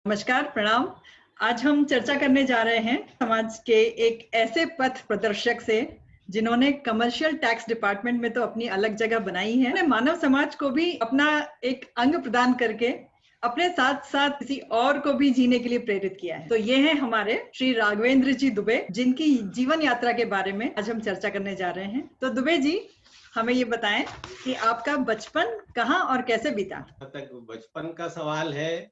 नमस्कार, प्रणाम। आज हम चर्चा करने जा रहे हैं समाज के एक ऐसे पथ प्रदर्शक से जिन्होंने कमर्शियल टैक्स डिपार्टमेंट में तो अपनी अलग जगह बनाई है, उन्होंने मानव समाज को भी अपना एक अंग प्रदान करके अपने साथ साथ किसी और को भी जीने के लिए प्रेरित किया है। तो ये हैं हमारे श्री राघवेंद्र जी दुबे, जिनकी जीवन यात्रा के बारे में आज हम चर्चा करने जा रहे हैं। तो दुबे जी, हमें ये बताएं कि आपका बचपन कहाँ और कैसे बीता। तक बचपन का सवाल है,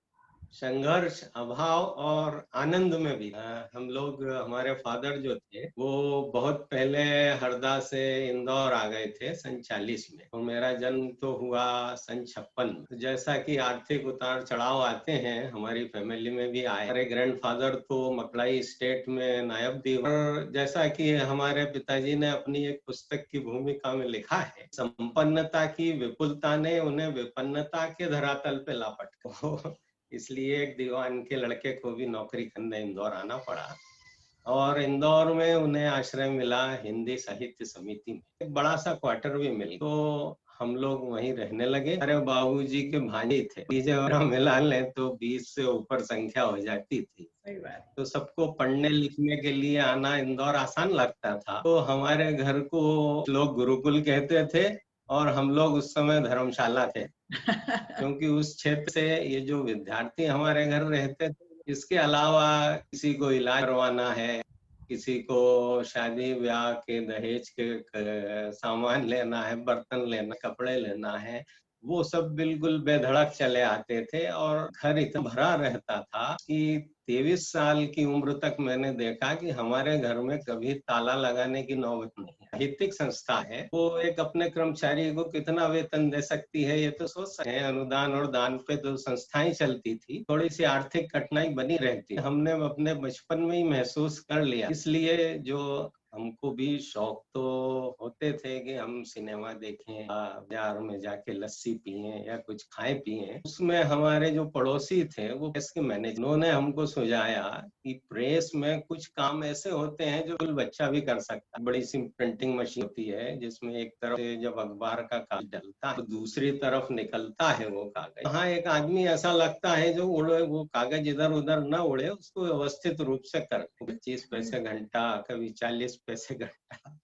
संघर्ष, अभाव और आनंद में भी। हम लोग, हमारे फादर जो थे वो बहुत पहले हरदा से इंदौर आ गए थे सन 40 में, और मेरा जन्म तो हुआ सन 56 में। जैसा कि आर्थिक उतार चढ़ाव आते हैं, हमारी फैमिली में भी आए। हमारे ग्रैंडफादर तो मकड़ाई स्टेट में नायब दीवान, और जैसा कि हमारे पिताजी ने अपनी एक पुस्तक की भूमिका में लिखा है, संपन्नता की विपुलता ने उन्हें विपन्नता के धरातल पे लापट इसलिए एक दीवान के लड़के को भी नौकरी करने इंदौर आना पड़ा, और इंदौर में उन्हें आश्रय मिला हिंदी साहित्य समिति में। एक बड़ा सा क्वार्टर भी मिल, तो हम लोग वहीं रहने लगे। अरे बाबूजी के भांजे थे, तीजे मिला लें तो 20 से ऊपर संख्या हो जाती थी। तो सबको पढ़ने लिखने के लिए आना इंदौर आसान लगता था। तो हमारे घर को लोग गुरुकुल कहते थे, और हम लोग उस समय धर्मशाला थे क्योंकि उस क्षेत्र से ये जो विद्यार्थी हमारे घर रहते थे, इसके अलावा किसी को इलाज करवाना है, किसी को शादी ब्याह के दहेज के सामान लेना है, बर्तन लेना, कपड़े लेना है, वो सब बिल्कुल बेधड़क चले आते थे। और घर इतना भरा रहता था कि 23 साल की उम्र तक मैंने देखा कि हमारे घर में कभी ताला लगाने की नौबत नहीं। साहित्यिक संस्था है, वो एक अपने कर्मचारी को कितना वेतन दे सकती है ये तो सोच सकते हैं। अनुदान और दान पे तो संस्थाएं चलती थी, थोड़ी सी आर्थिक कठिनाई बनी रहती। हमने अपने बचपन में ही महसूस कर लिया, इसलिए जो हमको भी शौक तो होते थे कि हम सिनेमा देखें, बाजार में जाके लस्सी पिए या कुछ खाए पिए। उसमें हमारे जो पड़ोसी थे वो प्रेस के मैनेजर, उन्होंने हमको सुझाया कि प्रेस में कुछ काम ऐसे होते हैं जो कोई बच्चा भी कर सकता है। बड़ी सी प्रिंटिंग मशीन होती है जिसमें एक तरफ से जब अखबार का कागज डलता है तो दूसरी तरफ निकलता है वो कागज। वहाँ एक आदमी ऐसा लगता है जो उड़े, वो कागज इधर उधर न उड़े, उसको व्यवस्थित रूप से कर। 25 पैसे घंटा, कभी 40 पैसे घंटा,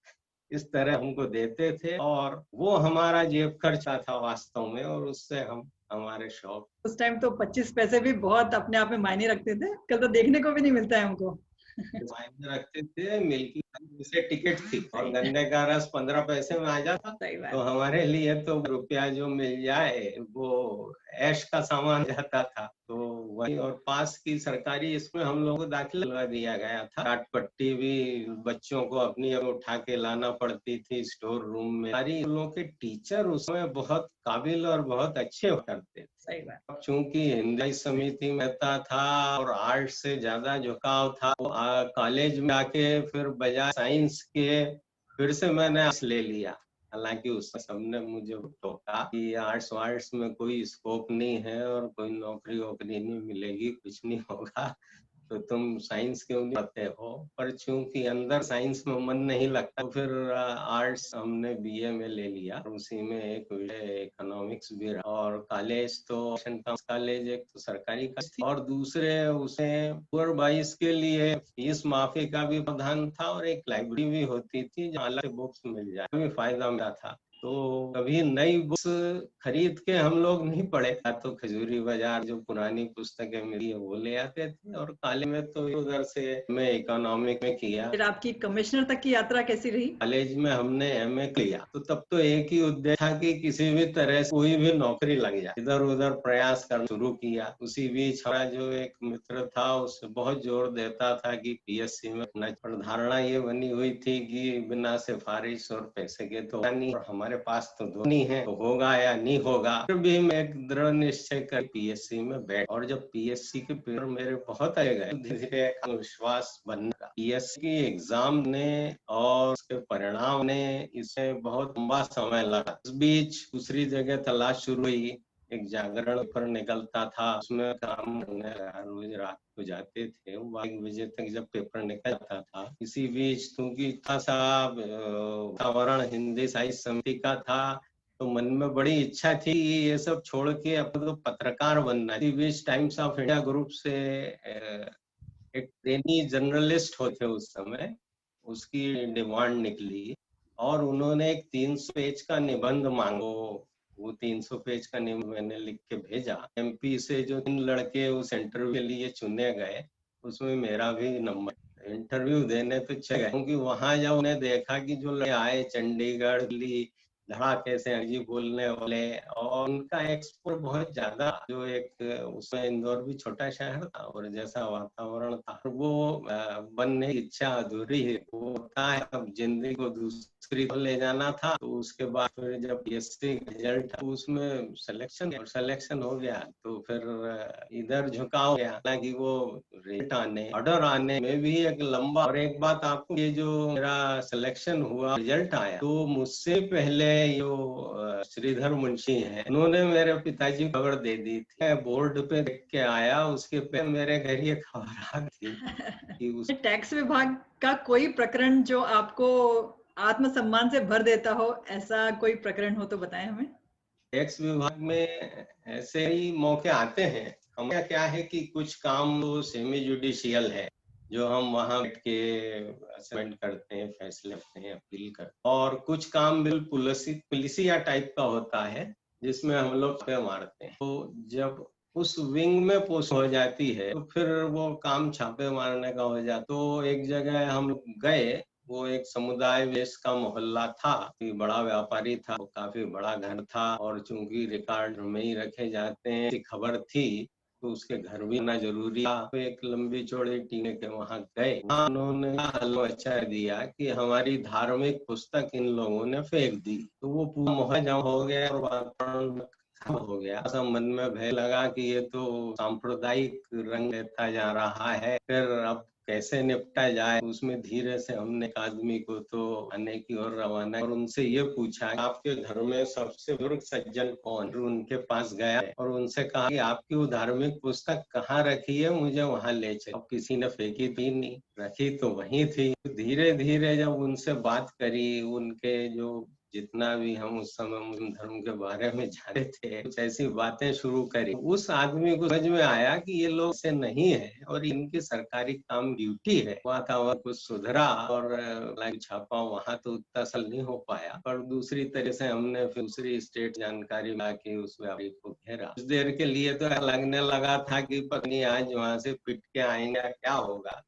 इस तरह हमको देते थे, और वो हमारा जेब खर्चा था वास्तव में, और उससे हम हमारे शौक। उस टाइम तो 25 पैसे भी बहुत अपने आप में मायने रखते थे, कल तो देखने को भी नहीं मिलता है हमको। मायने रखते थे। मिल्की जैसे टिकट थी, और गन्ने का रस 15 पैसे में आ जाता। तो हमारे लिए तो रुपया जो मिल जाए वो ऐश का सामान जाता था। तो वही, और पास की सरकारी इसमें हम लोगों को दाखिला दिलवा दिया गया था। टाट पट्टी भी बच्चों को अपनी उठा के लाना पड़ती थी स्टोर रूम में। सारी लोगों के टीचर उसमें बहुत काबिल और बहुत अच्छे करते थे। सही बात। चूंकि हिंदी समिति में था और आर्ट से ज्यादा झुकाव था, तो कॉलेज में आके फिर बजाय साइंस के फिर से मैंने आर्ट्स ले लिया। हालांकि उस सबने मुझे टोका कि आर्ट्स वार्ट्स में कोई स्कोप नहीं है और कोई नौकरी वोकरी नहीं मिलेगी, कुछ नहीं होगा, तो तुम साइंस क्यों नहीं पढ़ते हो। पर चूंकि अंदर साइंस में मन नहीं लगता, तो फिर आर्ट्स हमने बीए में ले लिया। उसी में एक इकोनॉमिक्स भी रहा। और कॉलेज तो कॉलेज एक तो सरकारी थी, और दूसरे उसे पुअर बॉयज के लिए फीस माफी का भी प्रावधान था, और एक लाइब्रेरी भी होती थी जहाँ अलग से बुक्स मिल जाए, भी फायदा मिला था। तो कभी नई बुक्स खरीद के हम लोग नहीं पढ़े, तो खजूरी बाजार जो पुरानी पुस्तकें मिली है वो ले आते थे। और कॉलेज में तो उधर से मैं इकोनॉमिक में किया। फिर आपकी कमिश्नर तक की यात्रा कैसी रही? कॉलेज में हमने एमए किया, तो तब तो एक ही उद्देश्य था कि किसी भी तरह से कोई भी नौकरी लग जाए। इधर उधर प्रयास करना शुरू किया। उसी बीच हमारा जो एक मित्र था उससे बहुत जोर देता था कि पीएससी में न, पर धारणा ये बनी हुई थी कि बिना सिफारिश और पैसे के तो नहीं, और हमारे पास तो दो नहीं है, तो होगा या नहीं होगा। फिर भी मैं एक दृढ़ निश्चय कर पीएससी में बैठ, और जब पीएससी के पेपर मेरे बहुत आ गए, धीरे धीरे विश्वास बनने लगा। पीएससी की एग्जाम ने और उसके परिणाम ने, इसे बहुत लंबा समय लगा। इस बीच दूसरी जगह तलाश शुरू हुई। एक जागरण पर निकलता था, उसमें काम करने रोज रात को जाते थे, 1 बजे तक जब पेपर निकलता था। इसी बीच क्योंकि इतना सा वातावरण हिंदी साहित्य समिति का था, तो मन में बड़ी इच्छा थी ये सब छोड़ के अब तो पत्रकार बनना। बीच टाइम्स ऑफ इंडिया ग्रुप से एक ट्रेनी जर्नलिस्ट होते उस समय, उसकी डिमांड निकली और उन्होंने एक 300 पेज का निबंध मांगो। वो 300 पेज का निबंध मैंने लिख के भेजा। एमपी से जो 3 लड़के उस इंटरव्यू के लिए चुने गए, उसमें मेरा भी नंबर। इंटरव्यू देने तो चले गए, क्योंकि वहां जब उन्हें देखा कि जो लड़के आए चंडीगढ़, दिल्ली, धड़ाके से अंग्रेजी बोलने वाले, और उनका एक्सपोर्ट बहुत ज्यादा, जो एक उसमें इंदौर भी छोटा शहर था और जैसा वातावरण था, वो बनने की इच्छा अधूरी है। वो होता है, अब जिंदगी को दूसरी को ले जाना था। तो उसके बाद फिर जब बीएससी रिजल्ट उसमें सिलेक्शन हो गया, तो फिर इधर झुकाव हो गया। हालांकि वो रेट आने, ऑर्डर आने में भी एक लंबा। और एक बात आपको, ये जो मेरा सिलेक्शन हुआ, रिजल्ट आया, तो मुझसे पहले जो श्रीधर मुंशी हैं, उन्होंने मेरे पिताजी को खबर दे दी थी। मैं बोर्ड पे देख के आया, उसके पहले मेरे घर ये खबर आ गई कि उस टैक्स विभाग का कोई प्रकरण जो आपको आत्मसम्मान से भर देता हो, ऐसा कोई प्रकरण हो तो बताएं हमें। टैक्स विभाग में ऐसे ही मौके आते हैं। हमारा क्या है कि कुछ काम वो सेमी जुडिशियल है, जो हम वहां बैठ के असेसमेंट करते हैं, फैसले करते हैं, अपील करते हैं। और कुछ काम बिल्कुल पुलिसिया टाइप का होता है, जिसमें हम लोग पे मारते हैं। तो जब उस विंग में पोस्ट हो जाती है, तो फिर वो काम छापे मारने का हो जाता। तो एक जगह हम गए, वो एक समुदाय वेश का मोहल्ला था, बड़ा व्यापारी था, वो काफी बड़ा घर था, और चूंकि रिकॉर्ड में ही रखे जाते हैं, खबर थी, तो उसके घर भी आना जरूरी था। तो एक लंबी चौड़ी टीम के वहां गए, उन्होंने हलवा दिया कि हमारी धार्मिक पुस्तक इन लोगों ने फेंक दी। तो वो पूरा मोहल्ला जमा हो गया और वातावरण हो गया। ऐसा मन में भय लगा कि ये तो सांप्रदायिक रंग लेता जा रहा है, फिर अब कैसे निपटा जाए। उसमें धीरे से हमने एक आदमी को तो आने की ओर रवाना और उनसे ये पूछा, आपके घर में सबसे बुजुर्ग सज्जन कौन? उनके पास गया और उनसे कहा कि आपकी वो धार्मिक पुस्तक कहाँ रखी है, मुझे वहां ले चलो। अब किसी ने फेंकी थी नहीं, रखी तो वहीं थी। धीरे धीरे जब उनसे बात करी, उनके जो जितना भी हम उस समय मुस्लिम धर्म के बारे में जानते थे, कुछ ऐसी बातें शुरू करी। उस आदमी को समझ में आया कि ये लोग से नहीं है और इनकी सरकारी काम ड्यूटी है। वातावरण कुछ सुधरा और छापा वहां तो उतना असल नहीं हो पाया, पर दूसरी तरह से हमने फिर दूसरी स्टेट जानकारी ला के उस व्यापारी को घेरा। कुछ देर के लिए तो लगने लगा था कि पत्नी आज वहां से पिट के आएंगे, क्या होगा,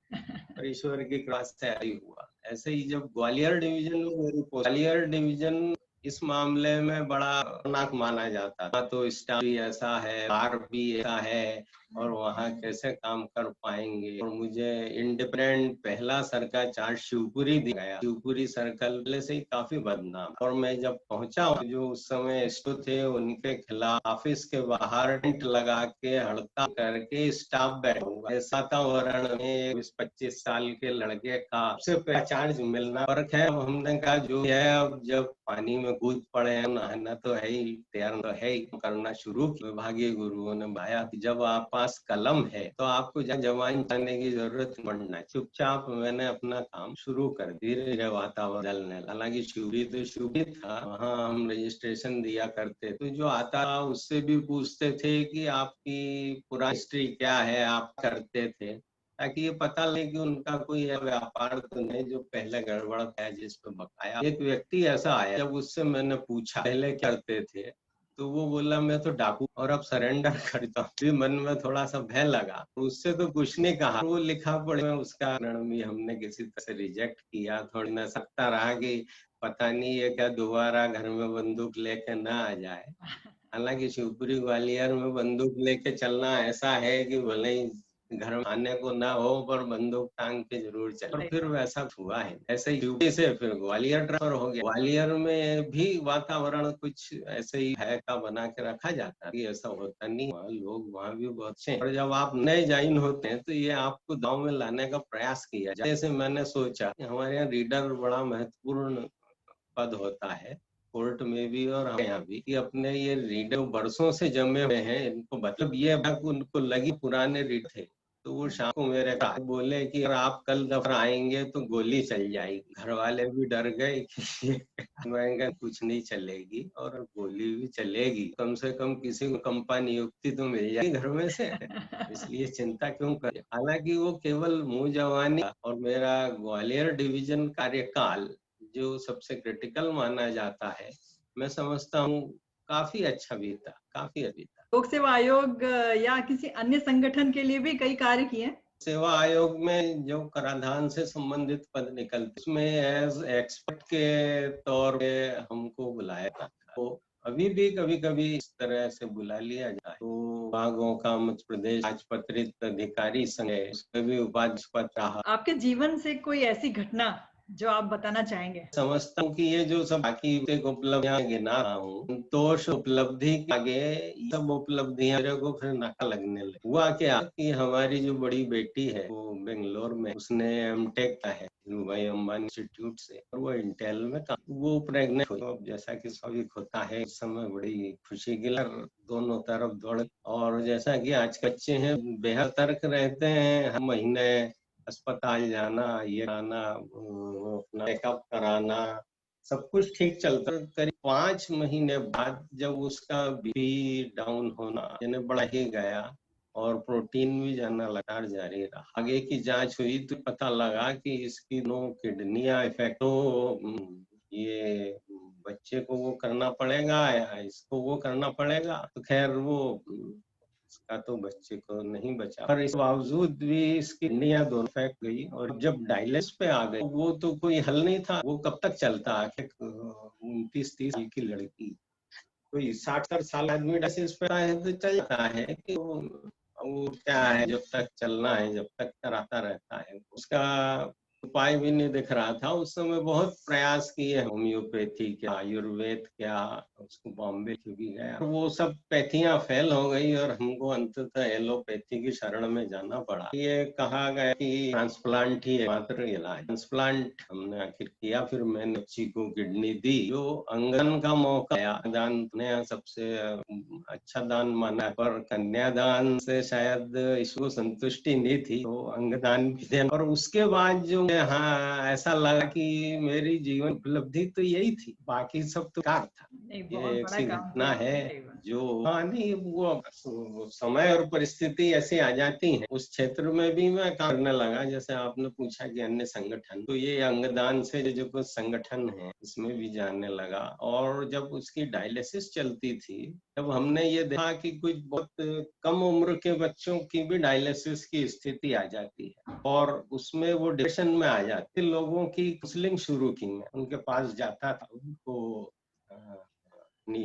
और ईश्वर की कृपा से आई हुआ। ऐसे ही जब ग्वालियर डिवीजन में मेरी ग्वालियर डिवीजन इस मामले में बड़ा खतरनाक माना जाता था। तो स्टाफ भी ऐसा है, बार भी ऐसा है, और वहाँ कैसे काम कर पाएंगे। और मुझे इंडिपेंडेंट पहला सर्कल चार्ज शिवपुरी दिया गया। शिवपुरी सर्कल पहले से ही काफी बदनाम, और मैं जब पहुंचा, जो उस समय स्टो थे, उनके खिलाफ ऑफिस के बाहर टेंट लगा के हड़ताल करके स्टाफ बैठा हुआ। ऐसा वातावरण में 25 साल के लड़के का सबसे चार्ज मिलना फर्क है। हमने कहा जो है, अब जब पानी में कूद पड़े हैं, नहाना तो है ही, तैयार तो है ही, करना शुरू किया। विभागीय गुरुओं ने बताया कि जब आप पास कलम है तो आपको जवान जाने की जरूरत पड़ना। चुपचाप मैंने अपना काम शुरू कर, धीरे धीरे वातावरण बदलने। हालांकि शिवरी तो शिवरी था, वहाँ हम रजिस्ट्रेशन दिया करते, तो जो आता उससे भी पूछते थे कि आपकी पुरानी हिस्ट्री क्या है, आप करते थे, ताकि ये पता लगे कि उनका कोई व्यापार तो नहीं जो पहले गड़बड़ है जिस पे बकाया। एक व्यक्ति ऐसा आया, जब उससे मैंने पूछा पहले करते थे, तो वो बोला मैं तो डाकू और अब सरेंडर करता हूँ। फिर मन में थोड़ा सा भय लगा, उससे तो कुछ नहीं कहा। वो लिखा पढ़े में उसका भी हमने किसी तरह से रिजेक्ट किया। थोड़ी न सकता रहा कि पता नहीं है क्या दोबारा घर में बंदूक लेके ना आ जाए। हालांकि शिवपुरी ग्वालियर में बंदूक लेके चलना ऐसा है कि भले ही घर में आने को ना हो, पर बंदूक टांग के जरूर चले। और फिर वैसा हुआ है। ऐसे ही यूपी से फिर ग्वालियर ट्रांसफर हो गया। ग्वालियर में भी वातावरण कुछ ऐसे ही भय का बना के रखा जाता है, ऐसा होता नहीं, वहाँ लोग वहाँ भी बहुत अच्छे हैं। और जब आप नए ज्वाइन होते हैं तो ये आपको गाँव में लाने का प्रयास किया जाए। जैसे मैंने सोचा हमारे यहाँ रीडर बड़ा महत्वपूर्ण पद होता है, कोर्ट में भी और हमारे यहाँ भी, कि अपने ये रीडर वर्षों से जमे हुए हैं, इनको मतलब ये उनको लगी पुराने रीड थे, तो वो शाम को मेरे साथ बोले कि अगर आप कल दफतर आएंगे तो गोली चल जाएगी। घर वाले भी डर गए कि मैं कहा कुछ नहीं चलेगी, और गोली भी चलेगी कम से कम किसी को कंपा नियुक्ति तो मिल जाएगी घर में से, इसलिए चिंता क्यों करें। हालांकि वो केवल मुंह जवानी, और मेरा ग्वालियर डिवीजन कार्यकाल जो सबसे क्रिटिकल माना जाता है, मैं समझता हूँ काफी अच्छा बीता, काफी अच्छा बीता। लोक सेवा आयोग या किसी अन्य संगठन के लिए भी कई कार्य किए। सेवा आयोग में जो कराधान से संबंधित पद निकलते, उसमें एज एक्सपर्ट के तौर पे हमको बुलाया था। तो अभी भी कभी कभी इस तरह से बुला लिया जाए। तो विभागों का मध्य प्रदेश राजपत्रित अधिकारी संघ है, उसमें भी उपाध्यक्ष पद रहा। आपके जीवन से कोई ऐसी घटना जो आप बताना चाहेंगे? समझता हूँ कि ये जो सब बाकी उपलब्धियां गिना रहा हूँ, संतोष उपलब्धि के आगे ये सब उपलब्धियां मेरे को फिर नाका लगने लगी। हुआ क्या कि हमारी जो बड़ी बेटी है वो बेंगलोर में, उसने एमटेक का है भाई अंबानी इंस्टीट्यूट से, और वो इंटेल में काम, वो प्रेग्नेंट हुई। अब जैसा कि स्वाभाविक होता है, उस समय बड़ी खुशी की लहर दोनों तरफ दौड़, और जैसा कि आज के बच्चे हैं बेहद सतर्क रहते हैं, हर महीने अस्पताल जाना, ये आना, अपना चेकअप कराना, सब कुछ ठीक चलता। करीब 5 महीने बाद जब उसका बीपी डाउन होना यानी बढ़ ही गया, और प्रोटीन भी जाना लगातार जारी रहा। आगे की जांच हुई तो पता लगा कि इसकी 9 किडनियां इफेक्ट, तो ये बच्चे को वो करना पड़ेगा या इसको वो करना पड़ेगा। तो खैर वो इसका तो बच्चे को नहीं बचा, पर इस बावजूद भी इसकी किडनियां दोनों फेंक गई, और जब डायलिसिस पे आ गई वो तो कोई हल नहीं था। वो कब तक चलता, आखिर 29-30 साल की लड़की, कोई 60 साल आदमी डायलिसिस पे है तो चल जाता है कि वो क्या है, जब तक चलना है जब तक कराता रहता है। उसका उपाय भी नहीं दिख रहा था। उस समय बहुत प्रयास किए, होम्योपैथी क्या, आयुर्वेद क्या, उसको बॉम्बे भी गया, वो सब पैथियां फेल हो गई, और हमको अंततः एलोपैथी की शरण में जाना पड़ा। ये कहा गया कि ट्रांसप्लांट ही मात्र इलाज। ट्रांसप्लांट हमने आखिर किया, फिर मैंने बच्ची को किडनी दी, जो अंगदान का मौका आया। दान ने सबसे अच्छा दान माना, पर कन्यादान से शायद इसको संतुष्टि नहीं थी, तो अंगदान भी देना। और उसके बाद जो हाँ ऐसा लगा कि मेरी जीवन उपलब्धि तो यही थी, बाकी सब तो कार था। ये एक सी घटना है जो, हाँ नहीं, वो समय और परिस्थिति ऐसी आ जाती है। उस क्षेत्र में भी मैं काम करने लगा, जैसे आपने पूछा कि अन्य संगठन, तो ये अंगदान से जो कुछ संगठन है इसमें भी जाने लगा। और जब उसकी डायलिसिस चलती थी, तब हमने ये देखा कि कुछ बहुत कम उम्र के बच्चों की भी डायलिसिस की स्थिति आ जाती है, और उसमें वो डिप्रेशन में आ जाते। लोगों की काउंसलिंग शुरू की, मैं उनके पास जाता था, उनको अपनी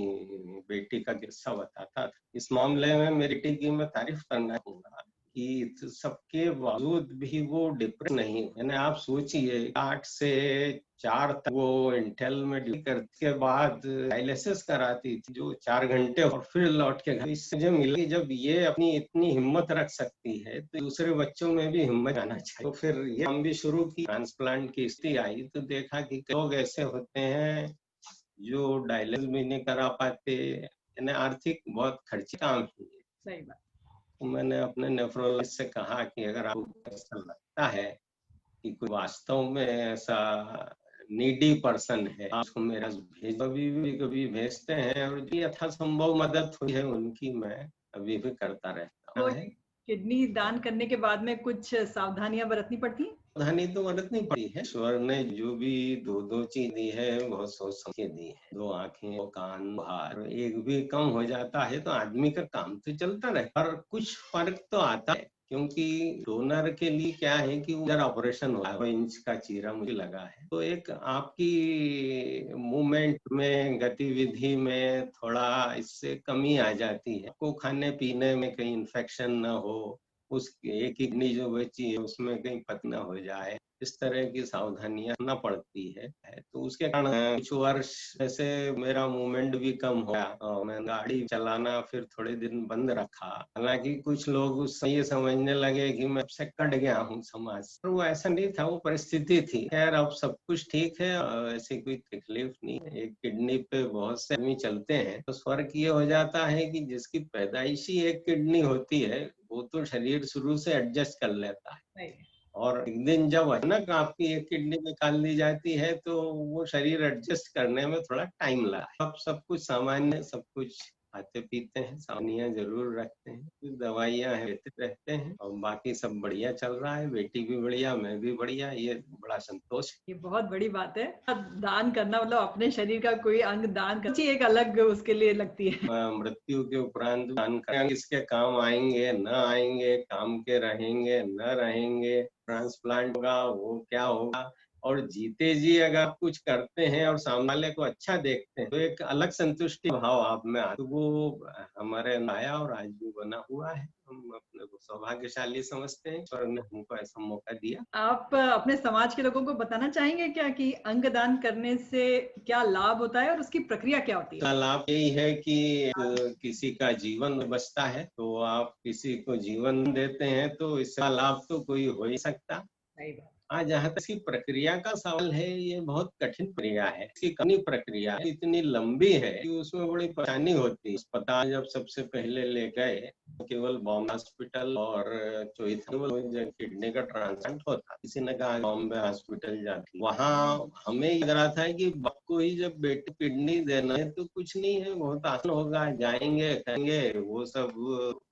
बेटी का किस्सा बताता था। इस मामले में मेरी बेटी की मैं तारीफ करना चाहूंगा कि सबके बावजूद भी वो डिप्रेस नहीं, यानी आप सोचिए 8 से 4 तक वो इंटेल में ड्यूटी करने के बाद डायलिसिस कराती थी, जो 4 घंटे, और फिर लौट के घर। इससे मुझे मिला कि जब ये अपनी इतनी हिम्मत रख सकती है तो दूसरे बच्चों में भी हिम्मत आना चाहिए। तो फिर ये हम भी शुरू की, ट्रांसप्लांट की स्थिति आई तो देखा कि लोग ऐसे होते हैं जो डायलिसिस भी नहीं करा पाते, यानी आर्थिक बहुत खर्चे काम है। सही बात। तो मैंने अपने नेफ्रोलॉजिस्ट से कहा कि अगर आपको ऐसा लगता है कि कोई वास्तव में ऐसा नीडी पर्सन है, आप उसको मेरा भेज, कभी भेजते हैं, और जो यथासंभव मदद हुई है उनकी मैं अभी भी करता रहता हूँ। किडनी दान करने के बाद में कुछ सावधानियां बरतनी पड़ती हैं? सावधानी तो बरतनी पड़ी है। ईश्वर ने जो भी 2-2 चीज दी है बहुत सोच समझ के दी है। 2 आंखें, 2 कान, भार, एक भी कम हो जाता है तो आदमी का काम तो चलता रहे, पर कुछ फर्क तो आता है। क्योंकि डोनर के लिए क्या है कि उधर ऑपरेशन हुआ है, 2 इंच का चीरा मुझे लगा है, तो एक आपकी मूवमेंट में, गतिविधि में थोड़ा इससे कमी आ जाती है। आपको खाने पीने में कहीं इन्फेक्शन न हो, उस एक किडनी जो बची है उसमें कहीं पत न हो जाए, इस तरह की सावधानियां करना पड़ती है। तो उसके कारण कुछ वर्ष ऐसे मेरा मूवमेंट भी कम हो गया, और मैं गाड़ी चलाना फिर थोड़े दिन बंद रखा। हालांकि कुछ लोग उस समय ये समझने लगे कि मैं सबसे कट गया हूँ समाज से, पर वो ऐसा नहीं था, वो परिस्थिति थी। खैर अब सब कुछ ठीक है, ऐसी कोई तकलीफ नहीं है। एक किडनी पे बहुत से आदमी चलते हैं, तो फर्क ये हो जाता है कि जिसकी पैदाइशी एक किडनी होती है वो तो शरीर शुरू से एडजस्ट कर लेता है। नहीं। और एक दिन जब अचानक आपकी एक किडनी निकाल दी जाती है तो वो शरीर एडजस्ट करने में थोड़ा टाइम लगा। अब सब कुछ सामान्य, सब कुछ खाते पीते हैं, सावधानियां जरूर रखते हैं, कुछ दवाइयां लेते रहते हैं और बाकी सब बढ़िया चल रहा है। बेटी भी बढ़िया, मैं भी बढ़िया, ये बड़ा संतोष है। ये बहुत बड़ी बात है। दान करना मतलब अपने शरीर का कोई अंग दान करना एक अलग उसके लिए लगती है। मृत्यु के उपरांत दान करेंगे, किसके काम आएंगे न आएंगे, काम के रहेंगे न रहेंगे, ट्रांसप्लांट होगा वो क्या होगा, और जीते जी अगर आप कुछ करते हैं और सामने वाले को अच्छा देखते हैं तो एक अलग संतुष्टि भाव आप में आता है। तो वो हमारे आया और आज भी बना हुआ है। हम अपने को सौभाग्यशाली समझते हैं, ईश्वर ने हमको ऐसा मौका दिया। आप अपने समाज के लोगों को बताना चाहेंगे क्या कि अंगदान करने से क्या लाभ होता है और उसकी प्रक्रिया क्या होती का है? लाभ यही है कि किसी का जीवन बचता है, तो आप किसी को जीवन देते हैं तो इसका लाभ तो कोई हो ही सकता। सही बात। हाँ, जहाँ तक इसकी प्रक्रिया का सवाल है, ये बहुत कठिन प्रक्रिया है। इसकी कठिन प्रक्रिया इतनी लंबी है कि उसमें बड़ी परेशानी होती है। अस्पताल जब सबसे पहले ले गए, केवल बॉम्बे हॉस्पिटल और किडनी का ट्रांसप्लांट होता, किसी ने कहा बॉम्बे हॉस्पिटल जाती। वहाँ हमें लग रहा था कि बाप को ही जब बेटी किडनी देना है तो कुछ नहीं है, बहुत आसान होगा, जाएंगे कहेंगे, वो सब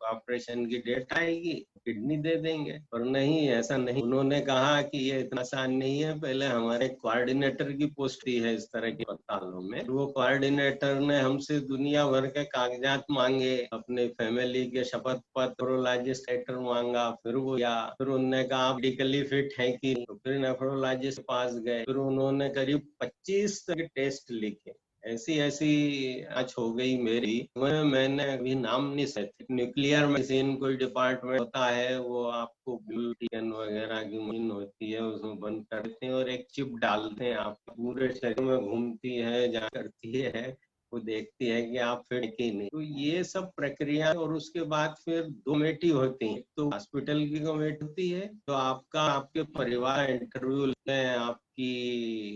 ऑपरेशन की डेट आएगी, किडनी दे देंगे। पर नहीं, ऐसा नहीं। उन्होंने कहा कि ये इतना आसान नहीं है, पहले हमारे कोऑर्डिनेटर की पोस्ट ही है इस तरह के अस्पतालों में। वो कोऑर्डिनेटर ने हमसे दुनिया भर के कागजात मांगे, अपने फैमिली के शपथ पत्र, नेफ्रोलॉजिस्ट लेटर मांगा, फिर वो या फिर उन्होंने कहा आप मेडिकली फिट है कि, तो फिर नेफ्रोलॉजिस्ट पास गए, फिर उन्होंने करीब 25 टेस्ट लिखे। ऐसी ऐसी आज हो गई मेरी, मैंने अभी नाम नहीं सकती। न्यूक्लियर मेडिसिन कोई डिपार्टमेंट होता है, वो आपको ब्लूटीन वगैरह की मशीन होती है, उसमें बंद करते हैं और एक चिप डालते हैं, आपके पूरे शरीर में घूमती है, जा करती है, वो देखती है कि आप फिट कि नहीं। तो ये सब प्रक्रिया, और उसके बाद फिर 2 कमेटी होती है। तो हॉस्पिटल की कमेटी होती है, तो आपका आपके परिवार इंटरव्यू लेते हैं, आपकी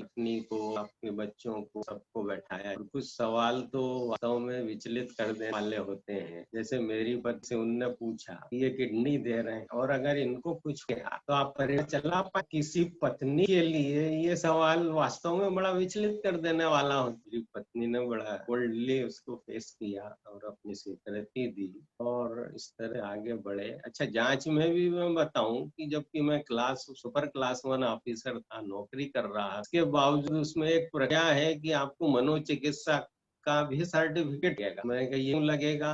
पत्नी को, आपके बच्चों को, सबको बैठाया। और कुछ सवाल तो वास्तव में विचलित कर देने वाले होते हैं। जैसे मेरी पत्नी से उनने पूछा, ये किडनी दे रहे हैं और अगर इनको कुछ किया तो आप परिवार चला पाए? किसी पत्नी के लिए ये सवाल वास्तव में बड़ा विचलित कर देने वाला हो। मेरी पत्नी ने बड़ा बोल्डली उसको फेस किया और अपनी स्वीकृति दी और इस तरह आगे बढ़े। अच्छा, जांच में भी मैं बताऊं कि जबकि मैं सुपर क्लास 1 ऑफिसर था, नौकरी कर रहा, इसके बावजूद उसमें एक प्रक्रिया है कि आपको मनोचिकित्सा का भी सर्टिफिकेट लगेगा। मैंने कहा ये क्यों लगेगा?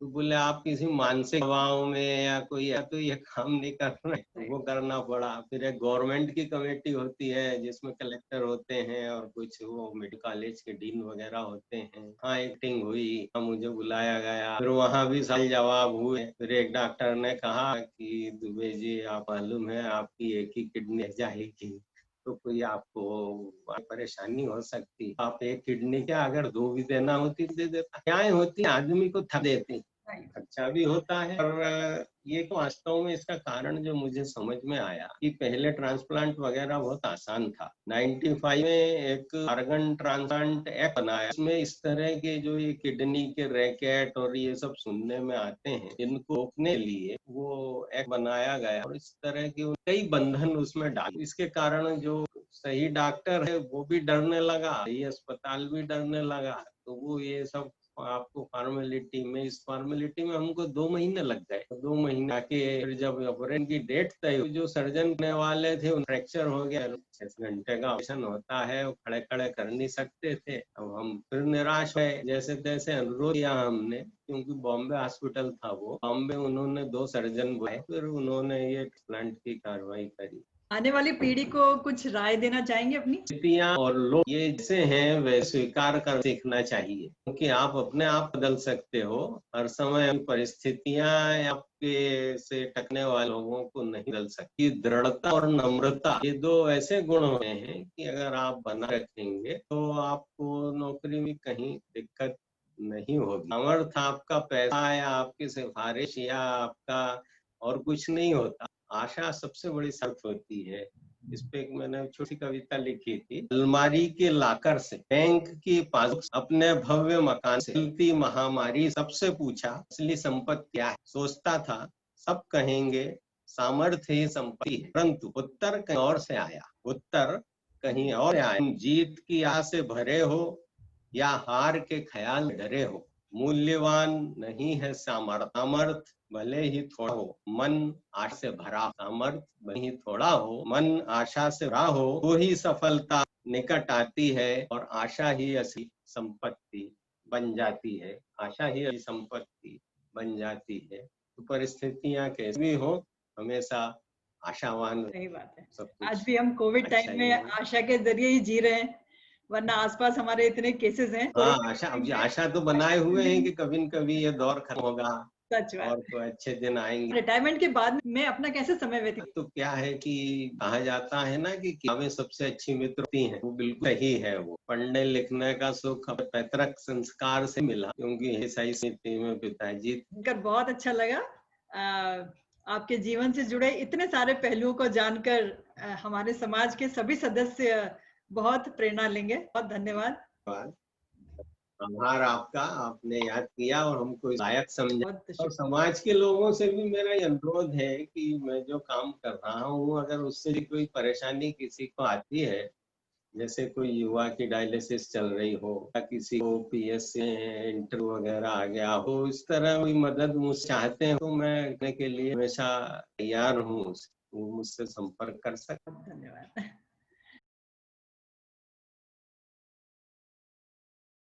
तो बोले आप किसी मानसिक दवाओं में या कोई, या तो ये काम नहीं कर रहे, तो वो करना पड़ा। फिर एक गवर्नमेंट की कमेटी होती है जिसमें कलेक्टर होते हैं और कुछ वो मेडिकल कॉलेज के डीन वगैरह होते हैं। हाँ, एक्टिंग हुई, मुझे बुलाया गया, फिर वहाँ भी सवाल जवाब हुए। फिर एक डॉक्टर ने कहा कि दुबे जी, आप मालूम है आपकी एक ही किडनी रह जाएगी, तो कोई आपको परेशानी हो सकती, आप एक किडनी क्या अगर 2 भी देना होती दे देता। क्या होती, आदमी को थक देती, अच्छा भी होता है। और ये तो वास्तव में इसका कारण जो मुझे समझ में आया कि पहले ट्रांसप्लांट वगैरह बहुत आसान था। 95 में एक ऑर्गन ट्रांसप्लांट एक्ट बनाया, इसमें इस तरह के जो ये किडनी के रैकेट और ये सब सुनने में आते हैं, इनको रोकने लिए वो एक्ट बनाया गया और इस तरह के कई बंधन उसमें डाले। इसके कारण जो सही डॉक्टर है वो भी डरने लगा, सही अस्पताल भी डरने लगा। तो वो ये सब आपको फॉर्मेलिटी में, इस फॉर्मेलिटी में हमको 2 महीने लग गए। 2 महीने आके फिर जब ऑपरेशन की डेट तय हुई, जो सर्जन करने वाले थे उन फ्रैक्चर हो गया। 6 घंटे का ऑपरेशन होता है, वो खड़े खड़े कर नहीं सकते थे। अब हम फिर निराश हुए, जैसे तैसे अनुरोध किया हमने, क्योंकि बॉम्बे हॉस्पिटल था वो, बॉम्बे उन्होंने 2 सर्जन बुलाए, फिर उन्होंने ये प्लांट की कार्रवाई करी। आने वाली पीढ़ी को कुछ राय देना चाहेंगे अपनी? स्थितियां और लोग ये जैसे हैं वे स्वीकार कर सीखना चाहिए, क्योंकि आप अपने आप बदल सकते हो। हर समय परिस्थितियां आपके से टकने वाले लोगों को नहीं बदल सकती। दृढ़ता और नम्रता, ये 2 ऐसे गुण होते हैं कि अगर आप बना रखेंगे तो आपको नौकरी में कहीं दिक्कत नहीं होगी। सामर्थ्य आपका पैसा या आपकी सिफारिश या आपका और कुछ नहीं होता। आशा सबसे बड़ी शर्त होती है। इस पे एक मैंने छोटी कविता लिखी थी। अलमारी के लाकर से, बैंक की पासबुक, अपने भव्य मकान से, चलती महामारी, सबसे पूछा असली संपत्ति क्या है। सोचता था सब कहेंगे सामर्थ्य ही संपत्ति है, परंतु उत्तर कहीं और से आया, उत्तर कहीं और आया। जीत की आस से भरे हो या हार के ख्याल में डरे हो, मूल्यवान नहीं है सामर्थ भले ही थोड़ा हो, मन आशा से भरा, सामर्थ भले ही थोड़ा हो, मन आशा से भरा हो, तो ही सफलता निकट आती है और आशा ही असली संपत्ति बन जाती है, आशा ही असली संपत्ति बन जाती है। तो परिस्थितियां कैसी भी हो, हमेशा आशावान। सही बात है। सब कुछ आज भी हम कोविड अच्छा टाइम ही में होगा। आशा के जरिए ही जी रहे हैं, वरना आसपास हमारे इतने केसेस हैं। हाँ, कोरोना आशा, टाइम अब में आशा तो बनाए हुए हैं कि कभी न कभी ये दौर खत्म होगा सच बात। और तो अच्छे दिन आएंगे। रिटायरमेंट के बाद में अपना कैसे समय व्यतीत? तो क्या है कि कहा जाता है ना कि किताबें सबसे अच्छी मित्र होती हैं, वो बिल्कुल सही है। वो पढ़ने लिखने का सुख पैतृक संस्कार से मिला, क्योंकि ऐसा ही स्थिति में पिताजी। कर बहुत अच्छा लगा। आपके जीवन से जुड़े इतने सारे पहलुओं को जानकर हमारे समाज के सभी सदस्य बहुत प्रेरणा लेंगे। बहुत धन्यवाद। आभार आपका, आपने याद किया और हमको लायक समझा। बहुत और समाज के लोगों से भी मेरा ये अनुरोध है कि मैं जो काम कर रहा हूँ, अगर उससे भी कोई परेशानी किसी को आती है, जैसे कोई युवा की डायलिसिस चल रही हो या किसी को पीएससी इंटरव्यू वगैरह आ गया हो, इस तरह कोई मदद मुझसे चाहते हैं तो मैं करने के लिए हमेशा तैयार हूँ, वो मुझसे संपर्क कर सकते। धन्यवाद।